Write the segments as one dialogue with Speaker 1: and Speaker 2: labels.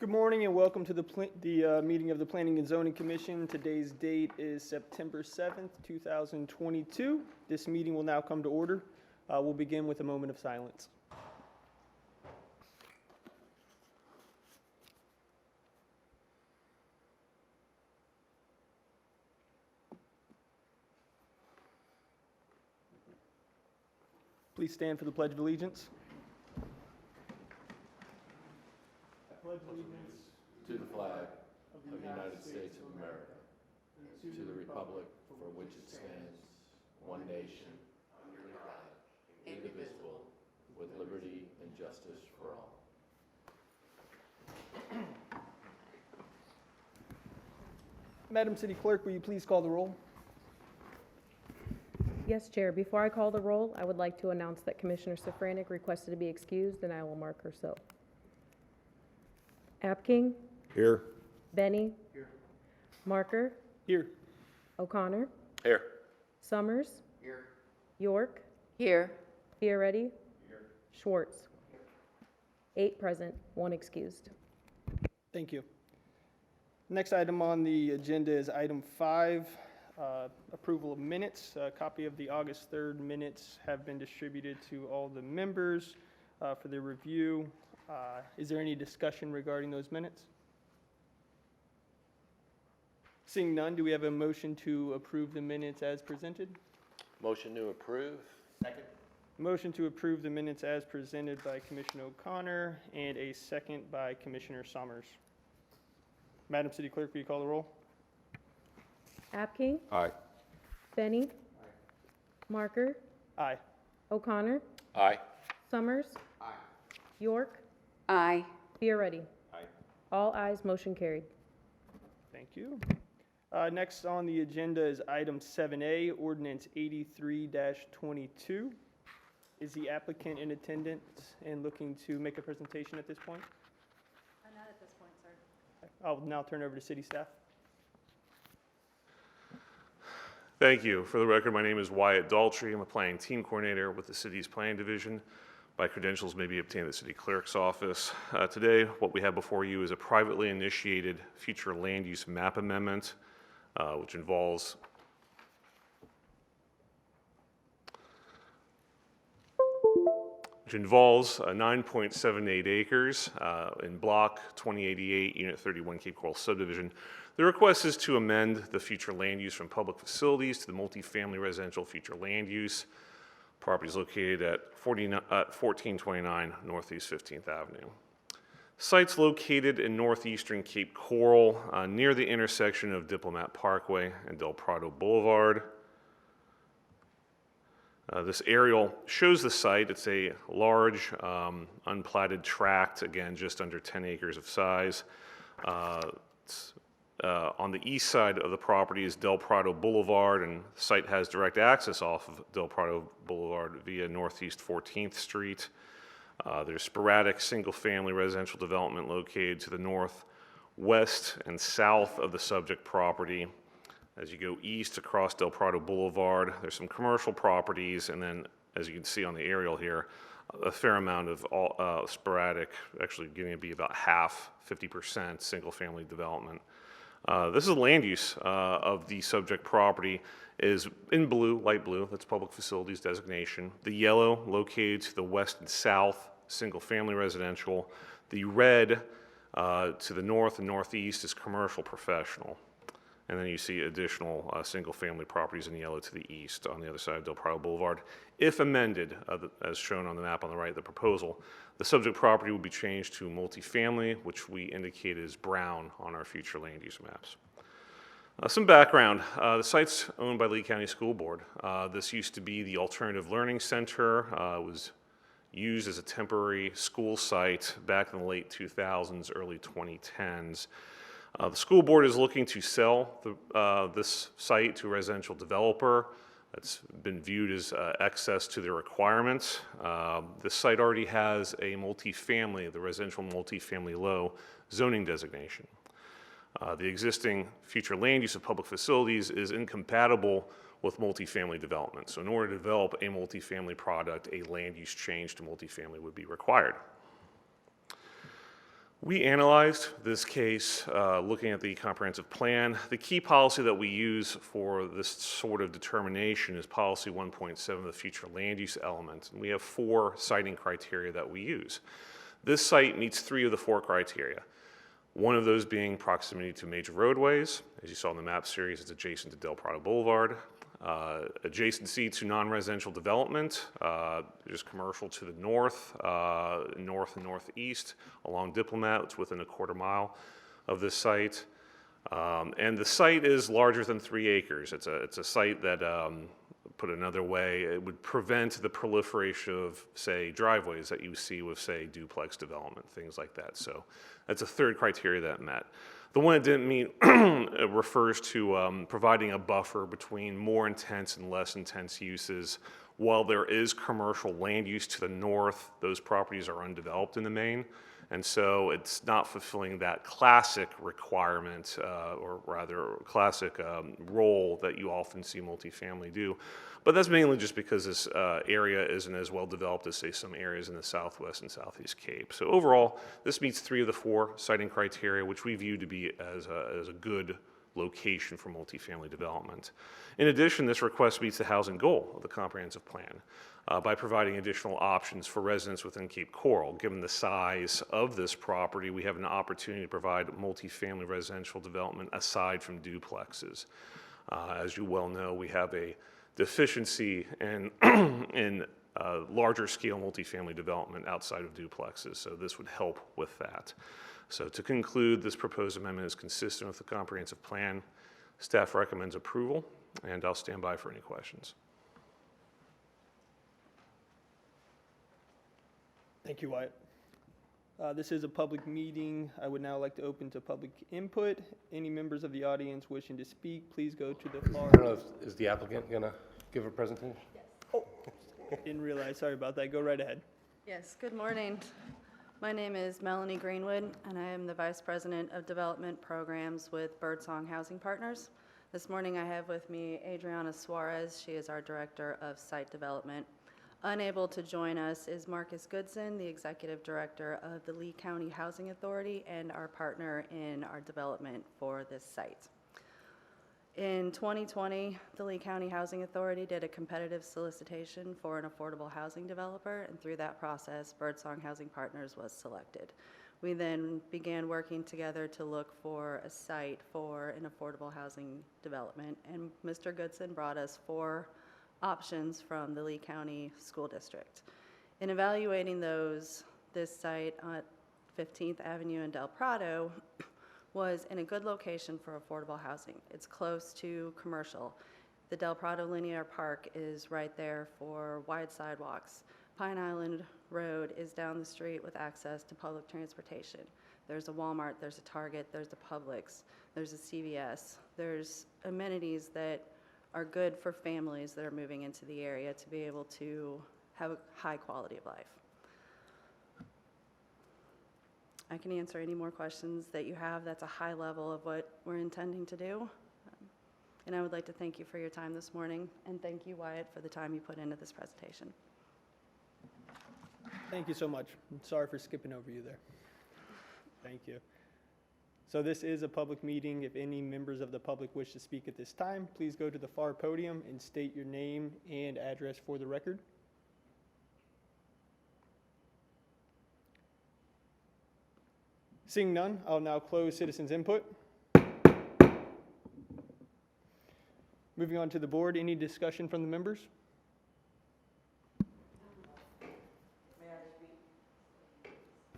Speaker 1: Good morning and welcome to the meeting of the Planning and Zoning Commission. Today's date is September 7th, 2022. This meeting will now come to order. We'll begin with a moment of silence. Please stand for the Pledge of Allegiance. I pledge allegiance
Speaker 2: to the flag of the United States of America, and to the republic for which it stands, one nation, under God, indivisible, with liberty and justice for all.
Speaker 1: Madam City Clerk, will you please call the roll?
Speaker 3: Yes, Chair. Before I call the roll, I would like to announce that Commissioner Safranek requested to be excused, and I will mark her so. Apking?
Speaker 2: Here.
Speaker 3: Benny? Here. Marker?
Speaker 1: Here.
Speaker 3: O'Connor?
Speaker 2: Here.
Speaker 3: Summers?
Speaker 2: Here.
Speaker 3: York?
Speaker 4: Here.
Speaker 3: Fioretti? Here. Schwartz? 8 present, 1 excused.
Speaker 1: Thank you. Next item on the agenda is item 5, approval of minutes. A copy of the August 3rd minutes have been distributed to all the members for their review. Is there any discussion regarding those minutes? Seeing none, do we have a motion to approve the minutes as presented?
Speaker 2: Motion to approve. Second.
Speaker 1: Motion to approve the minutes as presented by Commissioner O'Connor and a second by Commissioner Summers. Madam City Clerk, will you call the roll?
Speaker 3: Apking?
Speaker 2: Aye.
Speaker 3: Benny? Aye. Marker?
Speaker 1: Aye.
Speaker 3: O'Connor?
Speaker 2: Aye.
Speaker 3: Summers? Aye. York?
Speaker 4: Aye.
Speaker 3: Fioretti?
Speaker 2: Aye.
Speaker 3: All ayes, motion carried.
Speaker 1: Thank you. Next on the agenda is item 7A, ordinance 83-22. Is the applicant in attendance and looking to make a presentation at this point?
Speaker 5: Not at this point, sir.
Speaker 1: I'll now turn over to city staff.
Speaker 6: Thank you. For the record, my name is Wyatt Daltrey. I'm a planning team coordinator with the city's planning division. My credentials may be obtained at the city clerk's office. Today, what we have before you is a privately initiated future land use map amendment, which involves a 9.78 acres in block 2088, unit 31, Cape Coral subdivision. The request is to amend the future land use from public facilities to the multifamily residential future land use. Property is located at 1429 Northeast 15th Avenue. Site's located in northeastern Cape Coral, near the intersection of Diplomat Parkway and Del Prado Boulevard. This aerial shows the site. It's a large, unplatted tract, again, just under 10 acres of size. On the east side of the property is Del Prado Boulevard, and the site has direct access off of Del Prado Boulevard via Northeast 14th Street. There's sporadic single-family residential development located to the north, west, and south of the subject property. As you go east across Del Prado Boulevard, there's some commercial properties, and then, as you can see on the aerial here, a fair amount of sporadic, actually getting to be about half, 50% single-family development. This is land use of the subject property is in blue, light blue, that's public facilities designation. The yellow located to the west and south, single-family residential. The red to the north and northeast is commercial professional. And then you see additional single-family properties in yellow to the east on the other side of Del Prado Boulevard. If amended, as shown on the map on the right, the proposal, the subject property would be changed to multifamily, which we indicate as brown on our future land use maps. Some background. The site's owned by Lee County School Board. This used to be the Alternative Learning Center. It was used as a temporary school site back in the late 2000s, early 2010s. The school board is looking to sell this site to a residential developer. That's been viewed as excess to their requirements. This site already has a multifamily, the residential multifamily low zoning designation. The existing future land use of public facilities is incompatible with multifamily development. So in order to develop a multifamily product, a land use change to multifamily would be required. We analyzed this case looking at the comprehensive plan. The key policy that we use for this sort of determination is policy 1.7, the future land use element. And we have 4 citing criteria that we use. This site meets 3 of the 4 criteria. One of those being proximity to major roadways. As you saw in the map series, it's adjacent to Del Prado Boulevard. Adjacency to non-residential development. There's commercial to the north, north and northeast along Diplomat. It's within a quarter mile of this site. And the site is larger than 3 acres. It's a site that, put another way, it would prevent the proliferation of, say, driveways that you see with, say, duplex development, things like that. So that's a 3rd criteria that met. The one it didn't meet refers to providing a buffer between more intense and less intense uses. While there is commercial land use to the north, those properties are undeveloped in the main. And so it's not fulfilling that classic requirement, or rather classic role that you often see multifamily do. But that's mainly just because this area isn't as well developed as, say, some areas in the Southwest and Southeast Cape. So overall, this meets 3 of the 4 citing criteria, which we view to be as a good location for multifamily development. In addition, this request meets the housing goal of the comprehensive plan by providing additional options for residents within Cape Coral. Given the size of this property, we have an opportunity to provide multifamily residential development aside from duplexes. As you well know, we have a deficiency in larger scale multifamily development outside of duplexes, so this would help with that. So to conclude, this proposed amendment is consistent with the comprehensive plan. Staff recommends approval, and I'll stand by for any questions.
Speaker 1: Thank you, Wyatt. This is a public meeting. I would now like to open to public input. Any members of the audience wishing to speak, please go to the far.
Speaker 2: I don't know, is the applicant going to give a presentation?
Speaker 1: Didn't realize, sorry about that. Go right ahead.
Speaker 5: Yes, good morning. My name is Melanie Greenwood, and I am the Vice President of Development Programs with Birdsong Housing Partners. This morning I have with me Adriana Suarez. She is our Director of Site Development. Unable to join us is Marcus Goodson, the Executive Director of the Lee County Housing Authority and our partner in our development for this site. In 2020, the Lee County Housing Authority did a competitive solicitation for an affordable housing developer, and through that process, Birdsong Housing Partners was selected. We then began working together to look for a site for an affordable housing development, and Mr. Goodson brought us 4 options from the Lee County School District. In evaluating those, this site at 15th Avenue in Del Prado was in a good location for affordable housing. It's close to commercial. The Del Prado Linear Park is right there for wide sidewalks. Pine Island Road is down the street with access to public transportation. There's a Walmart, there's a Target, there's a Publix, there's a CVS. There's amenities that are good for families that are moving into the area to be able to have a high quality of life. I can answer any more questions that you have. That's a high level of what we're intending to do. And I would like to thank you for your time this morning, and thank you, Wyatt, for the time you put into this presentation.
Speaker 1: Thank you so much. I'm sorry for skipping over you there. Thank you. So this is a public meeting. If any members of the public wish to speak at this time, please go to the far podium and state your name and address for the record. Seeing none, I'll now close citizens' input. Moving on to the board, any discussion from the members?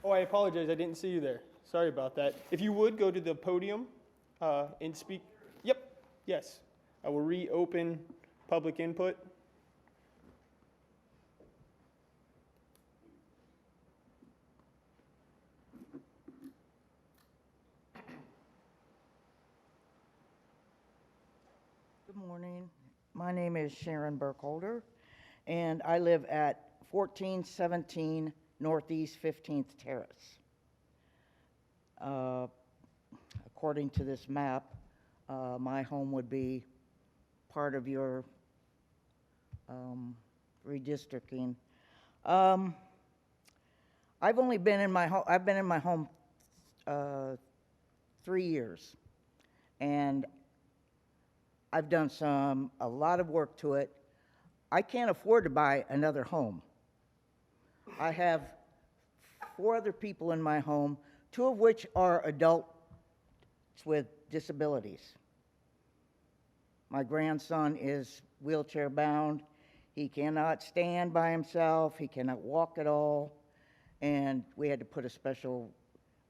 Speaker 1: Oh, I apologize, I didn't see you there. Sorry about that. If you would, go to the podium and speak. Yep, yes. I will reopen public input.
Speaker 4: Good morning. My name is Sharon Burkholder, and I live at 1417 Northeast 15th Terrace. According to this map, my home would be part of your redistricting. I've been in my home 3 years. And I've done a lot of work to it. I can't afford to buy another home. I have 4 other people in my home, 2 of which are adults with disabilities. My grandson is wheelchair bound. He cannot stand by himself. He cannot walk at all. And we had to put a special,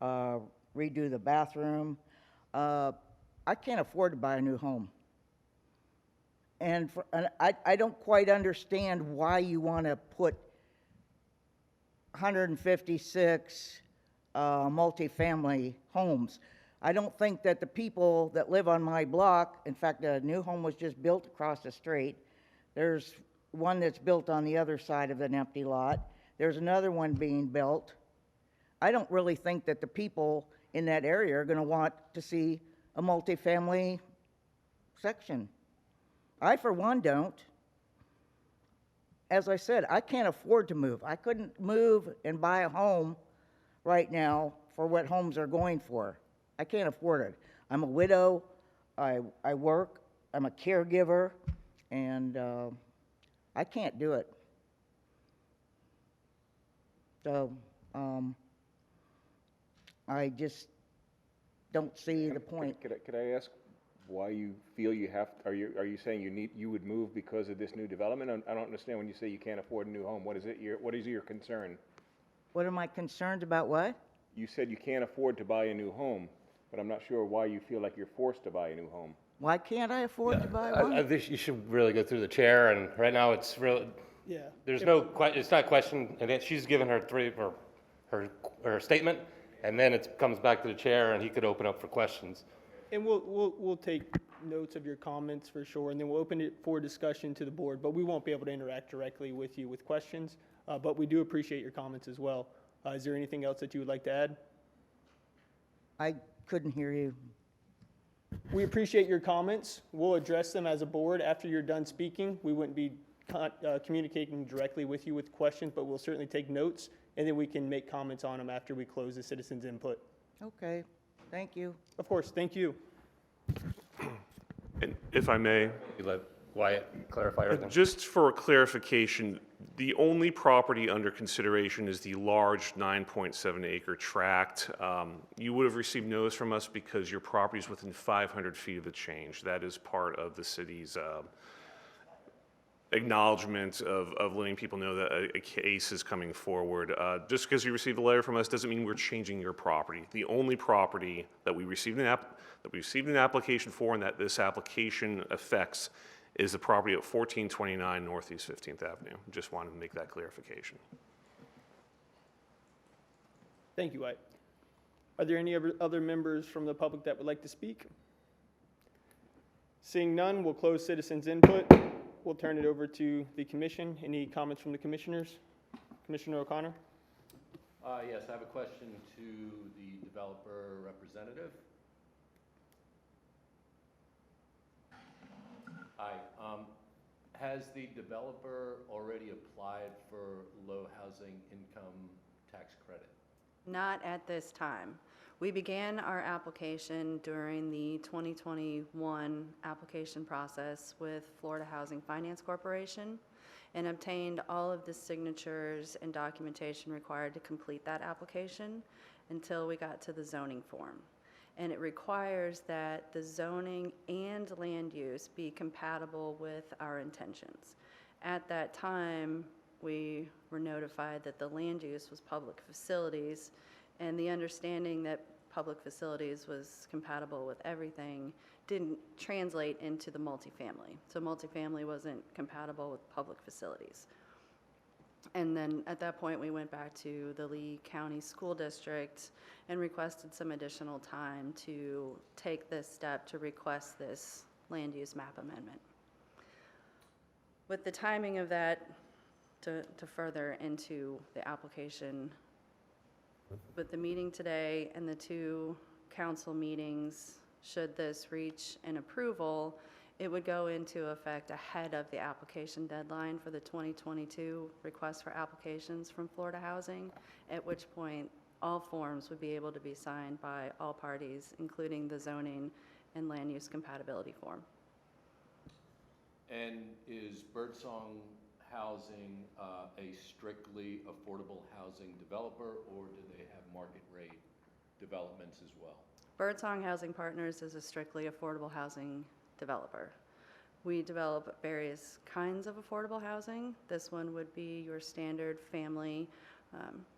Speaker 4: redo the bathroom. I can't afford to buy a new home. And I don't quite understand why you want to put 156 multifamily homes. I don't think that the people that live on my block, in fact, a new home was just built across the street. There's one that's built on the other side of an empty lot. There's another one being built. I don't really think that the people in that area are going to want to see a multifamily section. I, for one, don't. As I said, I can't afford to move. I couldn't move and buy a home right now for what homes are going for. I can't afford it. I'm a widow. I work. I'm a caregiver, and I can't do it. So I just don't see the point.
Speaker 7: Could I ask why you feel you have, are you saying you would move because of this new development? I don't understand when you say you can't afford a new home. What is your concern?
Speaker 4: What am I concerned about what?
Speaker 7: You said you can't afford to buy a new home, but I'm not sure why you feel like you're forced to buy a new home.
Speaker 4: Why can't I afford to buy one?
Speaker 8: I think you should really go through the chair, and right now it's really,
Speaker 1: Yeah.
Speaker 8: there's no, it's not question, and she's given her statement, and then it comes back to the chair, and he could open up for questions.
Speaker 1: And we'll take notes of your comments for sure, and then we'll open it for discussion to the board, but we won't be able to interact directly with you with questions, but we do appreciate your comments as well. Is there anything else that you would like to add?
Speaker 4: I couldn't hear you.
Speaker 1: We appreciate your comments. We'll address them as a board after you're done speaking. We wouldn't be communicating directly with you with questions, but we'll certainly take notes, and then we can make comments on them after we close the citizens' input.
Speaker 4: Okay, thank you.
Speaker 1: Of course, thank you.
Speaker 6: And if I may,
Speaker 8: You let Wyatt clarify everything.
Speaker 6: just for clarification, the only property under consideration is the large 9.7 acre tract. You would have received notice from us because your property is within 500 feet of the change. That is part of the city's acknowledgement of letting people know that a case is coming forward. Just because you received a letter from us doesn't mean we're changing your property. The only property that we received an application for and that this application affects is the property at 1429 Northeast 15th Avenue. Just wanted to make that clarification.
Speaker 1: Thank you, White. Are there any other members from the public that would like to speak? Seeing none, we'll close citizens' input. We'll turn it over to the commission. Any comments from the commissioners? Commissioner O'Connor?
Speaker 2: Yes, I have a question to the developer representative. Hi, has the developer already applied for low housing income tax credit?
Speaker 5: Not at this time. We began our application during the 2021 application process with Florida Housing Finance Corporation and obtained all of the signatures and documentation required to complete that application until we got to the zoning form. And it requires that the zoning and land use be compatible with our intentions. At that time, we were notified that the land use was public facilities, and the understanding that public facilities was compatible with everything didn't translate into the multifamily. So multifamily wasn't compatible with public facilities. And then at that point, we went back to the Lee County School District and requested some additional time to take this step to request this land use map amendment. With the timing of that, to further into the application, with the meeting today and the 2 council meetings, should this reach an approval, it would go into effect ahead of the application deadline for the 2022 request for applications from Florida Housing, at which point all forms would be able to be signed by all parties, including the zoning and land use compatibility form.
Speaker 2: And is Birdsong Housing a strictly affordable housing developer, or do they have market rate developments as well?
Speaker 5: Birdsong Housing Partners is a strictly affordable housing developer. We develop various kinds of affordable housing. This one would be your standard family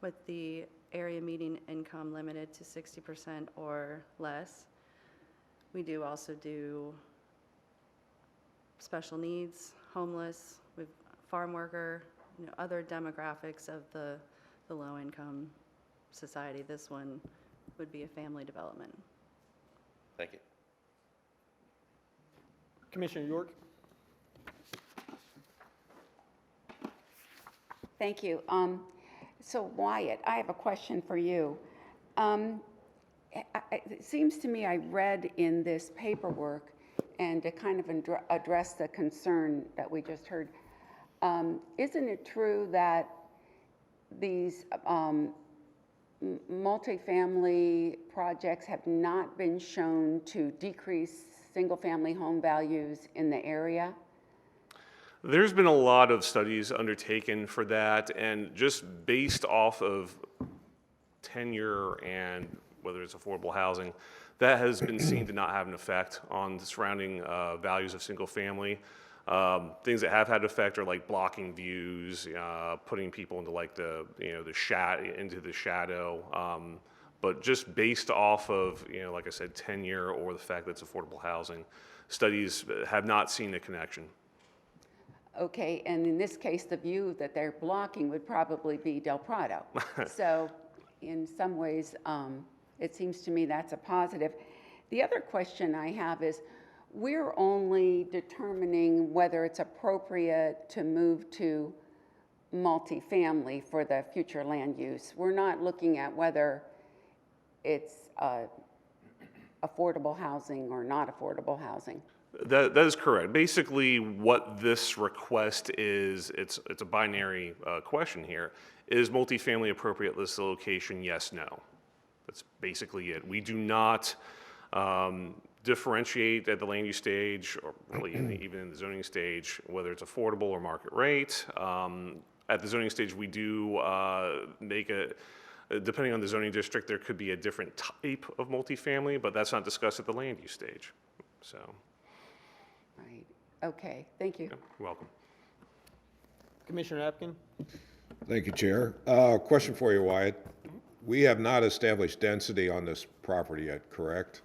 Speaker 5: with the area median income limited to 60% or less. We do also do special needs, homeless, with farm worker, other demographics of the low-income society. This one would be a family development.
Speaker 8: Thank you.
Speaker 1: Commissioner York?
Speaker 9: Thank you. So Wyatt, I have a question for you. It seems to me I read in this paperwork, and to kind of address the concern that we just heard, isn't it true that these multifamily projects have not been shown to decrease single-family home values in the area?
Speaker 6: There's been a lot of studies undertaken for that, and just based off of tenure and whether it's affordable housing, that has been seen to not have an effect on the surrounding values of single family. Things that have had effect are like blocking views, putting people into like the shadow. But just based off of, like I said, tenure or the fact that it's affordable housing, studies have not seen a connection.
Speaker 9: Okay, and in this case, the view that they're blocking would probably be Del Prado. So in some ways, it seems to me that's a positive. The other question I have is, we're only determining whether it's appropriate to move to multifamily for the future land use. We're not looking at whether it's affordable housing or not affordable housing.
Speaker 6: That is correct. Basically, what this request is, it's a binary question here. Is multifamily appropriate at this location? Yes, no. That's basically it. We do not differentiate at the land use stage, or really even in the zoning stage, whether it's affordable or market rate. At the zoning stage, we do make depending on the zoning district, there could be a different type of multifamily, but that's not discussed at the land use stage. So.
Speaker 9: Right. Okay. Thank you.
Speaker 6: Yeah, you're welcome.
Speaker 1: Commissioner Apkin?
Speaker 10: Thank you, Chair. Question for you, Wyatt. We have not established density on this property yet, correct?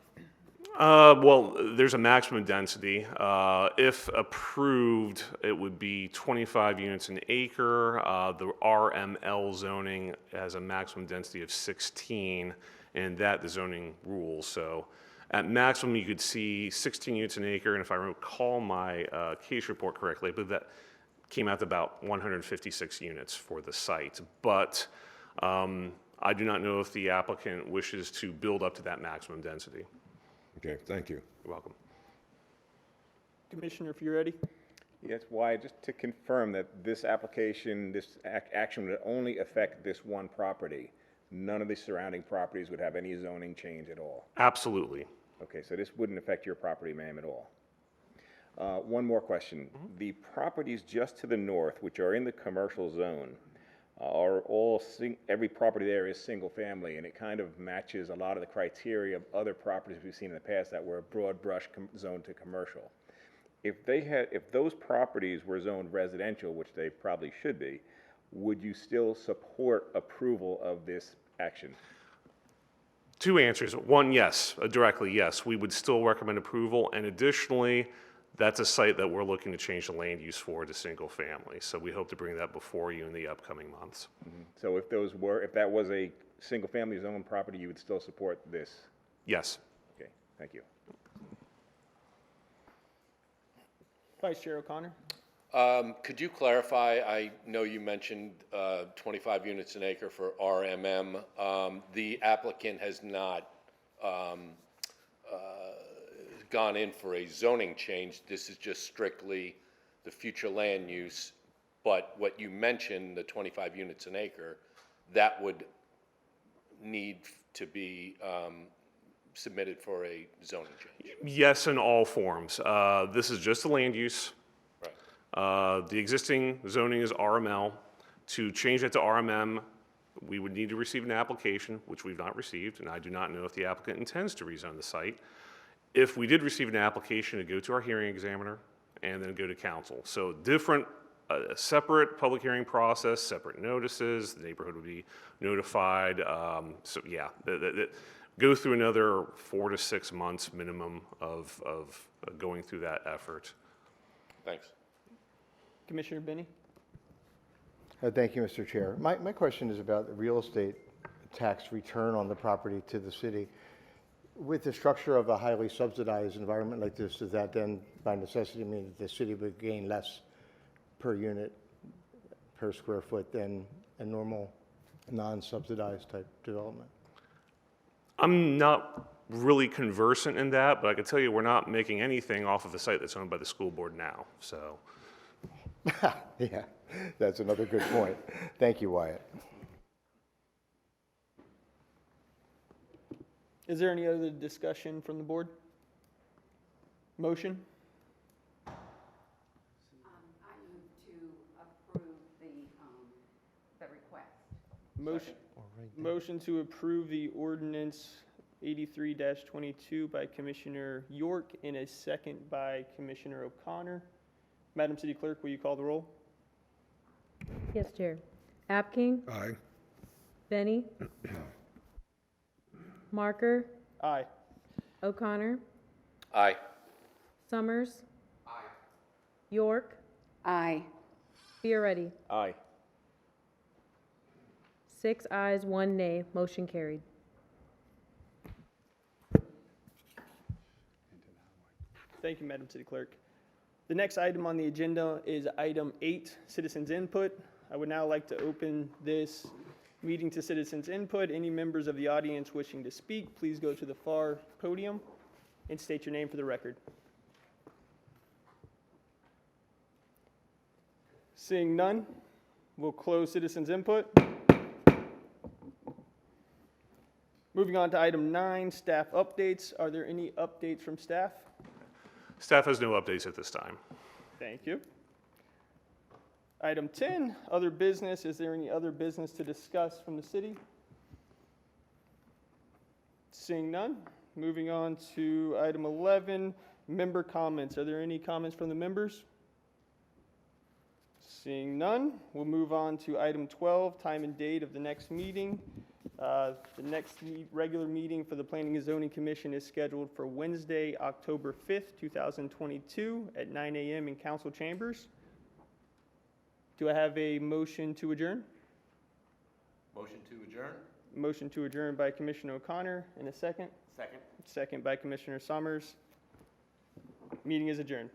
Speaker 6: Well, there's a maximum density. If approved, it would be 25 units an acre. The RML zoning has a maximum density of 16, and that the zoning rules. So at maximum, you could see 16 units an acre, and if I recall my case report correctly, I believe that came out to about 156 units for the site. But I do not know if the applicant wishes to build up to that maximum density.
Speaker 10: Okay, thank you.
Speaker 6: You're welcome.
Speaker 1: Commissioner, if you're ready.
Speaker 7: Yes, why, just to confirm that this application, this action would only affect this one property. None of the surrounding properties would have any zoning change at all.
Speaker 6: Absolutely.
Speaker 7: Okay, so this wouldn't affect your property, ma'am, at all. One more question. The properties just to the north, which are in the commercial zone, are all, every property there is single family, and it kind of matches a lot of the criteria of other properties we've seen in the past that were broad brush zoned to commercial. If those properties were zoned residential, which they probably should be, would you still support approval of this action?
Speaker 6: Two answers. One, yes, directly yes. We would still recommend approval, and additionally, that's a site that we're looking to change the land use for to single family. So we hope to bring that before you in the upcoming months.
Speaker 7: Mm-hmm. So if that was a single family zone property, you would still support this?
Speaker 6: Yes.
Speaker 7: Okay, thank you.
Speaker 1: Vice Chair O'Connor?
Speaker 2: Could you clarify, I know you mentioned 25 units an acre for RMM. The applicant has not gone in for a zoning change. This is just strictly the future land use. But what you mentioned, the 25 units an acre, that would need to be submitted for a zoning change?
Speaker 6: Yes, in all forms. This is just the land use.
Speaker 2: Right.
Speaker 6: The existing zoning is RML. To change that to RMM, we would need to receive an application, which we've not received, and I do not know if the applicant intends to rezone the site. If we did receive an application, to go to our hearing examiner and then go to council. So different, separate public hearing process, separate notices, the neighborhood would be notified. So yeah, go through another 4 to 6 months minimum of going through that effort.
Speaker 2: Thanks.
Speaker 1: Commissioner Benny?
Speaker 11: Thank you, Mr. Chair. My question is about the real estate tax return on the property to the city. With the structure of a highly subsidized environment like this, does that then by necessity mean that the city would gain less per unit, per square foot than a normal non-subsidized type development?
Speaker 6: I'm not really conversant in that, but I can tell you we're not making anything off of the site that's owned by the school board now, so.
Speaker 11: Yeah, that's another good point. Thank you, Wyatt.
Speaker 1: Is there any other discussion from the board? Motion?
Speaker 9: I move to approve the request.
Speaker 1: Motion to approve the ordinance 83-22 by Commissioner York and a second by Commissioner O'Connor. Madam City Clerk, will you call the roll?
Speaker 3: Yes, Chair. Apking,
Speaker 10: Aye.
Speaker 3: Benny, Marker,
Speaker 1: Aye.
Speaker 3: O'Connor,
Speaker 2: Aye.
Speaker 3: Summers. York,
Speaker 9: Aye.
Speaker 3: Fioretti.
Speaker 7: Aye.
Speaker 3: 6 ayes, 1 nay, motion carried.
Speaker 1: Thank you, Madam City Clerk. The next item on the agenda is item 8, citizens input. I would now like to open this meeting to citizens input. Any members of the audience wishing to speak, please go to the far podium and state your name for the record. Seeing none, we'll close citizens input. Moving on to item 9, staff updates. Are there any updates from staff?
Speaker 6: Staff has no updates at this time.
Speaker 1: Thank you. Item 10, other business. Is there any other business to discuss from the city? Seeing none. Moving on to item 11, member comments. Are there any comments from the members? Seeing none, we'll move on to item 12, time and date of the next meeting. The next regular meeting for the Planning and Zoning Commission is scheduled for Wednesday, October 5th, 2022 at 9 a.m. in council chambers. Do I have a motion to adjourn?
Speaker 2: Motion to adjourn?
Speaker 1: Motion to adjourn by Commissioner O'Connor, and a second?
Speaker 2: Second.
Speaker 1: Second by Commissioner Summers. Meeting is adjourned.